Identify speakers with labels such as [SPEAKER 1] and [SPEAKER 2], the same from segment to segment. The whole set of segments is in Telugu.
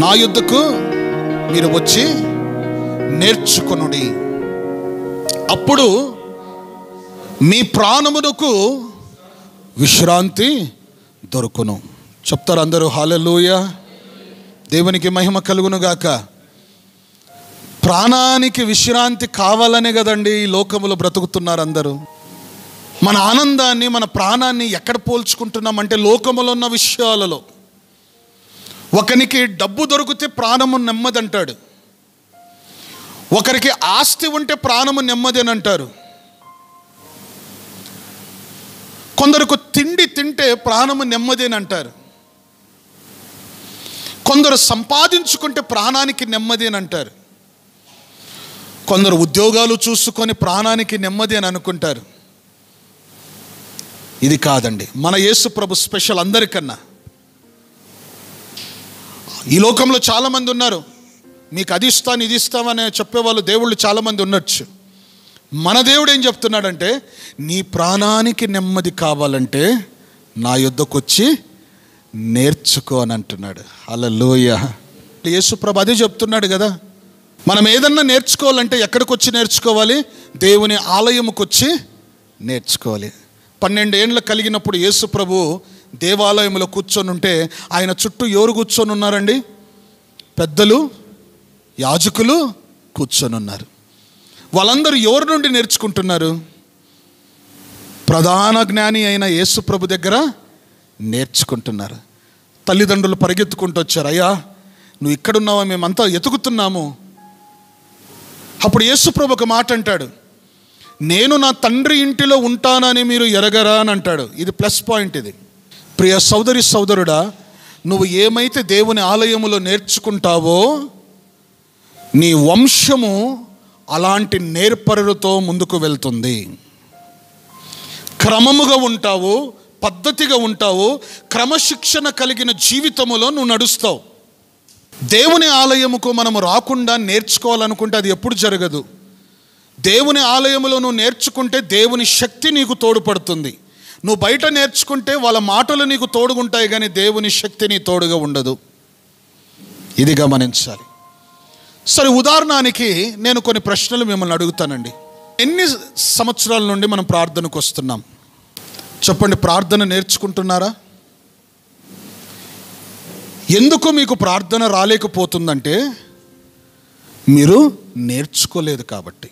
[SPEAKER 1] నా యొద్దకు మీరు వచ్చి నేర్చుకొనుడి, అప్పుడు మీ ప్రాణమునకు విశ్రాంతి దొరుకును. చెప్తారు అందరూ హల్లెలూయా. దేవునికి మహిమ కలుగును గాక. ప్రాణానికి విశ్రాంతి కావాలనే కదండి ఈ లోకములో బ్రతుకుతున్నారు అందరూ. మన ఆనందాన్ని, మన ప్రాణాన్ని ఎక్కడ పోల్చుకుంటున్నామంటే లోకములో ఉన్న విషయాలలో. ఒకరికి డబ్బు దొరికితే ప్రాణము నెమ్మది అంటాడు, ఒకరికి ఆస్తి ఉంటే ప్రాణము నెమ్మది అని అంటారు, కొందరికి తిండి తింటే ప్రాణము నెమ్మది అని అంటారు, కొందరు సంపాదించుకుంటే ప్రాణానికి నెమ్మది అని అంటారు, కొందరు ఉద్యోగాలు చూసుకొని ప్రాణానికి నెమ్మది అని అనుకుంటారు. ఇది కాదండి మన యేసు ప్రభు స్పెషల్ అందరికన్నా. ఈ లోకంలో చాలామంది ఉన్నారు, మీకు అది ఇస్తాను ఇది ఇస్తామని చెప్పేవాళ్ళు దేవుళ్ళు చాలామంది ఉండొచ్చు. మన దేవుడు ఏం చెప్తున్నాడంటే, నీ ప్రాణానికి నెమ్మది కావాలంటే నా యొద్దకు వచ్చి నేర్చుకో అని అంటున్నాడు. హల్లెలూయా. యేసు ప్రభు అదే చెప్తున్నాడు కదా. మనం ఏదన్నా నేర్చుకోవాలంటే ఎక్కడికి వచ్చి నేర్చుకోవాలి? దేవుని ఆలయముకు వచ్చి నేర్చుకోవాలి. 12 ఏండ్లు కలిగినప్పుడు యేసు ప్రభు దేవాలయంలో కూర్చొని ఉంటే ఆయన చుట్టూ ఎవరు కూర్చొని ఉన్నారండి? పెద్దలు, యాజకులు కూర్చొని ఉన్నారు. వాళ్ళందరూ ఎవరి నుండి నేర్చుకుంటున్నారు? ప్రధాన జ్ఞాని అయిన యేసు ప్రభు దగ్గర నేర్చుకుంటున్నారు. తల్లిదండ్రులు పరిగెత్తుకుంటూ వచ్చారు, అయ్యా నువ్వు ఇక్కడున్నావా, మేమంతా ఎతుకుతున్నాము. అప్పుడు యేసు ప్రభు ఒక మాట అంటాడు, నేను నా తండ్రి ఇంటిలో ఉంటానని మీరు ఎరగరా అని అంటాడు. ఇది ప్లస్ పాయింట్. ఇది ప్రియ సోదరి సోదరుడా, నువ్వు ఏమైతే దేవుని ఆలయములో నేర్చుకుంటావో నీ వంశము అలాంటి నేర్పరులతో ముందుకు వెళ్తుంది. క్రమముగా ఉంటావు, పద్ధతిగా ఉంటావు, క్రమశిక్షణ కలిగిన జీవితములో నువ్వు నడుస్తావు. దేవుని ఆలయముకు మనము రాకుండా నేర్చుకోవాలనుకుంటే అది ఎప్పుడు జరగదు. దేవుని ఆలయములో నువ్వు నేర్చుకుంటే దేవుని శక్తి నీకు తోడ్పడుతుంది. నువ్వు బయట నేర్చుకుంటే వాళ్ళ మాటలు నీకు తోడుగుంటాయి, కానీ దేవుని శక్తి నీ తోడుగా ఉండదు. ఇది గమనించాలి. సరే, ఉదాహరణకి నేను కొన్ని ప్రశ్నలు మిమ్మల్ని అడుగుతానండి. ఎన్ని సంవత్సరాల నుండి మనం ప్రార్థనకు వస్తున్నాం? చెప్పండి, ప్రార్థన నేర్చుకుంటున్నారా? ఎందుకు మీకు ప్రార్థన రాలేకపోతుందంటే మీరు నేర్చుకోలేదు కాబట్టి,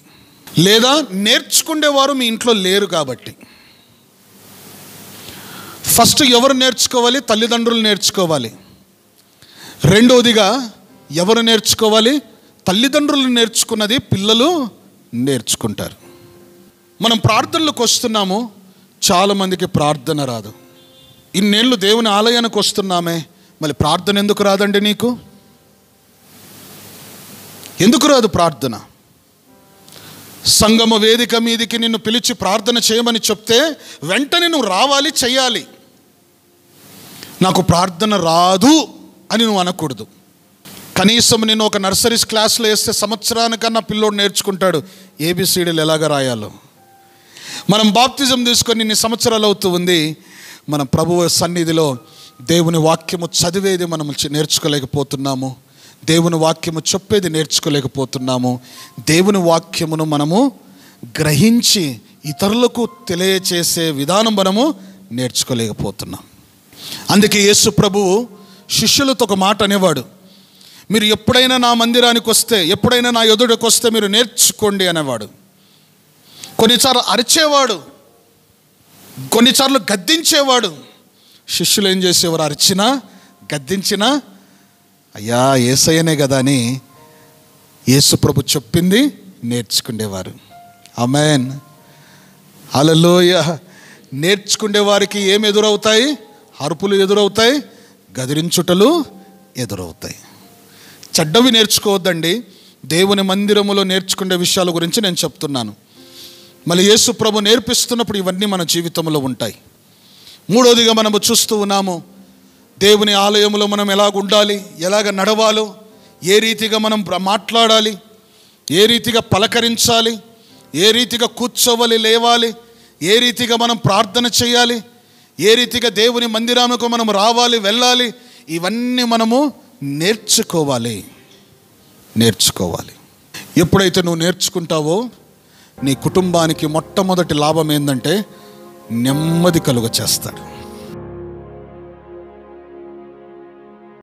[SPEAKER 1] లేదా నేర్చుకునేవారు మీ ఇంట్లో లేరు కాబట్టి. ఫస్ట్ ఎవరు నేర్చుకోవాలి? తల్లిదండ్రులు నేర్చుకోవాలి. రెండవదిగా ఎవరు నేర్చుకోవాలి? తల్లిదండ్రులు నేర్చుకున్నది పిల్లలు నేర్చుకుంటారు. మనం ప్రార్థనలకు వస్తున్నాము, చాలామందికి ప్రార్థన రాదు. ఇన్నేళ్ళు దేవుని ఆలయానికి వస్తున్నామే, మళ్ళీ ప్రార్థన ఎందుకు రాదండి నీకు? ఎందుకు రాదు ప్రార్థన? సంగమ వేదిక మీదికి నిన్ను పిలిచి ప్రార్థన చేయమని చెప్తే వెంటనే నువ్వు రావాలి, చెయ్యాలి. నాకు ప్రార్థన రాదు అని నువ్వు అనకూడదు. కనీసం నేను ఒక నర్సరీ క్లాస్లో వేస్తే సంవత్సరానికన్నా పిల్లోడు నేర్చుకుంటాడు ఏబిసిడీలు ఎలాగ రాయాలో. మనం బాప్తిజం తీసుకొని ఇన్ని సంవత్సరాలు అవుతూ ఉంది, మన ప్రభువు సన్నిధిలో దేవుని వాక్యము చదివేది మనం నేర్చుకోలేకపోతున్నాము, దేవుని వాక్యము చెప్పేది నేర్చుకోలేకపోతున్నాము, దేవుని వాక్యమును మనము గ్రహించి ఇతరులకు తెలియచేసే విధానం మనము నేర్చుకోలేకపోతున్నాం. అందుకే యేసు ప్రభువు శిష్యులతో ఒక మాట అనేవాడు, మీరు ఎప్పుడైనా నా మందిరానికి వస్తే, ఎప్పుడైనా నా ఎదుటకు వస్తే మీరు నేర్చుకోండి అనేవాడు. కొన్నిసార్లు అరిచేవాడు, కొన్నిసార్లు గద్దించేవాడు. శిష్యులు ఏం చేసేవారు? అరిచినా గద్దించినా అయ్యా యేసయ్యనే కదా అని యేసు ప్రభు చెప్పింది నేర్చుకునేవారు. ఆమేన్, హల్లెలూయా. నేర్చుకునే వారికి ఏం ఎదురవుతాయి? అరుపులు ఎదురవుతాయి, గదిరించుటలు ఎదురవుతాయి. చెడ్డవి నేర్చుకోవద్దండి. దేవుని మందిరములో నేర్చుకునే విషయాల గురించి నేను చెప్తున్నాను. మళ్ళీ యేసు ప్రభు నేర్పిస్తున్నప్పుడు ఇవన్నీ మన జీవితంలో ఉంటాయి. మూడోదిగా మనము చూస్తూ ఉన్నాము, దేవుని ఆలయంలో మనం ఎలాగ ఉండాలి, ఎలాగ నడవాలో, ఏ రీతిగా మనం మాట్లాడాలి, ఏ రీతిగా పలకరించాలి, ఏ రీతిగా కూర్చోవాలి, లేవాలి, ఏ రీతిగా మనం ప్రార్థన చేయాలి, ఏ రీతిగా దేవుని మందిరానికి మనం రావాలి, వెళ్ళాలి, ఇవన్నీ మనము నేర్చుకోవాలి. ఎప్పుడైతే నువ్వు నేర్చుకుంటావో నీ కుటుంబానికి మొట్టమొదటి లాభం ఏంటంటే నెమ్మది కలుగ చేస్తాడు.